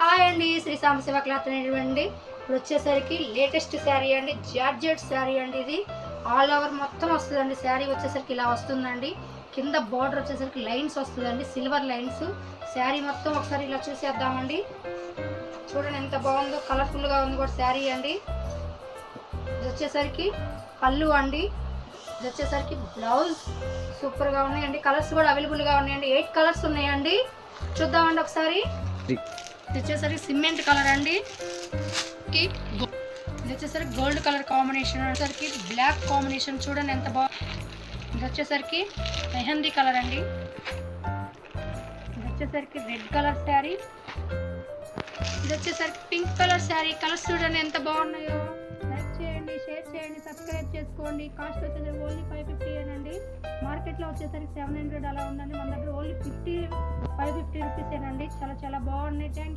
Hi అండి, Shri Sambasiva cloth అండి. ఇప్పుడు వచ్చేసరికి లేటెస్ట్ శారీ అండి, జార్జెట్ శారీ అండి. ఇది ఆల్ ఓవర్ మొత్తం వస్తుందండి. శారీ వచ్చేసరికి ఇలా వస్తుందండి. కింద బార్డర్ వచ్చేసరికి లైన్స్ వస్తుందండి, సిల్వర్ లైన్స్. శారీ మొత్తం ఒకసారి ఇలా చూసేద్దామండి. చూడండి ఎంత బాగుందో, కలర్ఫుల్గా ఉంది కూడా శారీ అండి. ఇది వచ్చేసరికి పళ్ళు అండి. ఇది వచ్చేసరికి బ్లౌజ్. సూపర్గా ఉన్నాయండి. కలర్స్ కూడా అవైలబుల్గా ఉన్నాయండి. 8 కలర్స్ ఉన్నాయండి. చూద్దామండి ఒకసారి. ఇది వచ్చేసరికి సిమెంట్ కలర్ అండి. ఇది వచ్చేసరికి గోల్డ్ కలర్ కాంబినేషన్, వచ్చేసరికి బ్లాక్ కాంబినేషన్. చూడండి ఎంత బాగుంది. ఇది వచ్చేసరికి మెహందీ కలర్ అండి. ఇది వచ్చేసరికి రెడ్ కలర్ శారీ. ఇది వచ్చేసరికి పింక్ కలర్ శారీ. కలర్స్ చూడండి ఎంత బాగున్నాయో. లైక్ చేయండి, షేర్ చేయండి, సబ్స్క్రైబ్ చేసుకోండి. కాస్ట్ వచ్చేసరికి ఓన్లీ 550 అండి. మార్కెట్లో వచ్చేసరికి 700 అలా ఉందండి. మన దగ్గర ఓన్లీ 550 రూపీస్ ఏనండి. చాలా చాలా బాగున్నాయి. Thank you.